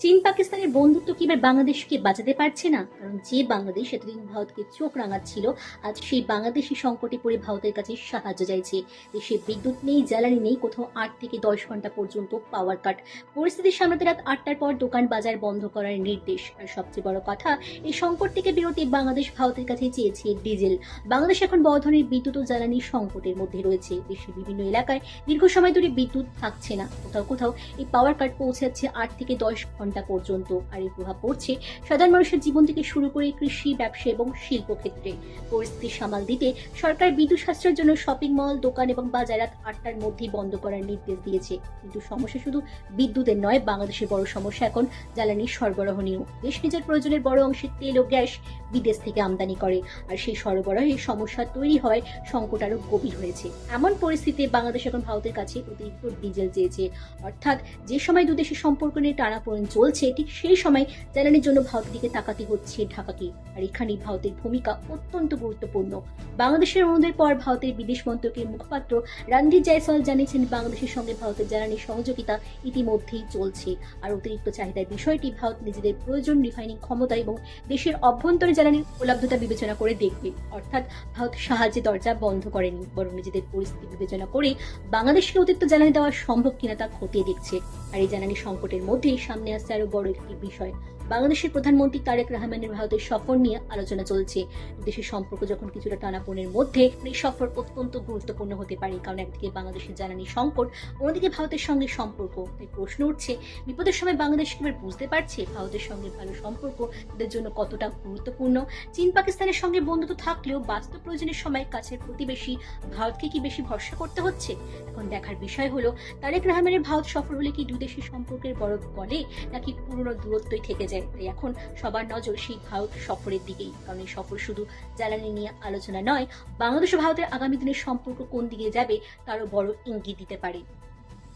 চীন পাকিস্তানের বন্ধুত্ব কি এবার বাংলাদেশকে বাঁচাতে পারছে না? কারণ যে বাংলাদেশ এতদিন ভারতকে চোখ রাঙাচ্ছিল, আজ সেই বাংলাদেশি সংকটে পড়ে ভারতের কাছে সাহায্য চাইছে। দেশে বিদ্যুৎ নেই, জ্বালানি নেই, কোথাও 8 থেকে 10 ঘন্টা পর্যন্ত পাওয়ার কাট। পরিস্থিতি সামলাতে রাত 8টার পর দোকান বাজার বন্ধ করার নির্দেশ। আর সবচেয়ে বড় কথা, এই সংকট থেকে বেরোতে বাংলাদেশ ভারতের কাছে চেয়েছে ডিজেল। বাংলাদেশ এখন বড় ধরনের বিদ্যুৎ ও জ্বালানি সংকটের মধ্যে রয়েছে। দেশের বিভিন্ন এলাকায় দীর্ঘ সময় ধরে বিদ্যুৎ থাকছে না, কোথাও কোথাও এই পাওয়ার কাট পৌঁছাচ্ছে 8 থেকে 10 ঘন্টা পর্যন্ত। আর এর প্রভাব পড়ছে সাধারণ মানুষের জীবন থেকে শুরু করে কৃষি, ব্যবসা এবং শিল্প ক্ষেত্রে। পরিস্থিতি সামাল দিতে সরকার বিদ্যুৎ সাশ্রয়ের জন্য শপিং মল, দোকান এবং বাজার রাত 8টার মধ্যেই বন্ধ করার নির্দেশ দিয়েছে। কিন্তু সমস্যা শুধু বিদ্যুতের নয়, বাংলাদেশের বড় সমস্যা এখন জ্বালানির সরবরাহ নিয়েও। দেশ নিজের প্রয়োজনের বড় অংশের তেল ও গ্যাস বিদেশ থেকে আমদানি করে, আর সেই সরবরাহের সমস্যা তৈরি হয়, সংকট আরো গভীর হয়েছে। এমন পরিস্থিতিতে বাংলাদেশ এখন ভারতের কাছে অতিরিক্ত ডিজেল চেয়েছে। অর্থাৎ যে সময় দুদেশের সম্পর্ক নিয়ে টানাপোড়েন চলছে, ঠিক সেই সময় জ্বালানির জন্য ভারতের দিকে তাকাতে হচ্ছে ঢাকাকে। আর এখানেই ভারতের ভূমিকা অত্যন্ত গুরুত্বপূর্ণ। বাংলাদেশের অনুরোধের পর ভারতের বিদেশ মন্ত্রকের মুখপাত্র রণধীর জয়সওয়াল জানিয়েছেন, বাংলাদেশের সঙ্গে ভারতের জ্বালানির সহযোগিতা ইতিমধ্যেই চলছে। আর অতিরিক্ত চাহিদার বিষয়টি ভারত নিজেদের প্রয়োজন, রিফাইনিং ক্ষমতা এবং দেশের অভ্যন্তরে জ্বালানির উপলব্ধতা বিবেচনা করে দেখবে। অর্থাৎ ভারত সাহায্যের দরজা বন্ধ করেনি, বরং নিজেদের পরিস্থিতি বিবেচনা করে বাংলাদেশকে অতিরিক্ত জ্বালানি দেওয়া সম্ভব কিনা তা খতিয়ে দেখছে। আর এই জ্বালানি সংকটের মধ্যেই সামনে আসছে আরো বড় একটি বিষয়। বাংলাদেশের প্রধানমন্ত্রী তারেক রহমানের ভারতের সফর নিয়ে আলোচনা চলছে। দেশের সম্পর্ক যখন কিছুটা টানাপোড়েনের মধ্যে, এই সফর অত্যন্ত গুরুত্বপূর্ণ হতে পারে। কারণ একদিকে বাংলাদেশের জ্বালানি সংকট, অন্যদিকে ভারতের সঙ্গে সম্পর্ক। তাই প্রশ্ন উঠছে, বিপদের সময় বাংলাদেশ এবার বুঝতে পারছে ভারতের সঙ্গে ভালো সম্পর্ক তাদের জন্য কতটা গুরুত্বপূর্ণ। চীন পাকিস্তানের সঙ্গে বন্ধুত্ব থাকলেও বাস্তব প্রয়োজনের সময় কাছের প্রতিবেশী ভারতকে কি বেশি ভরসা করতে হচ্ছে? এখন দেখার বিষয় হলো, তারেক রহমানের ভারত সফর হলে কি দুই দেশের সম্পর্কের বরফ গলে, নাকি পুরনো দূরত্বই থেকে যায়? তাই এখন সবার নজর সেই ভারত সফরের দিকেই। কারণ এই সফর শুধু জ্বালানি নিয়ে আলোচনা নয়, বাংলাদেশ ও ভারতের আগামী দিনের সম্পর্ক কোন দিকে যাবে তারও বড় ইঙ্গিত দিতে পারে।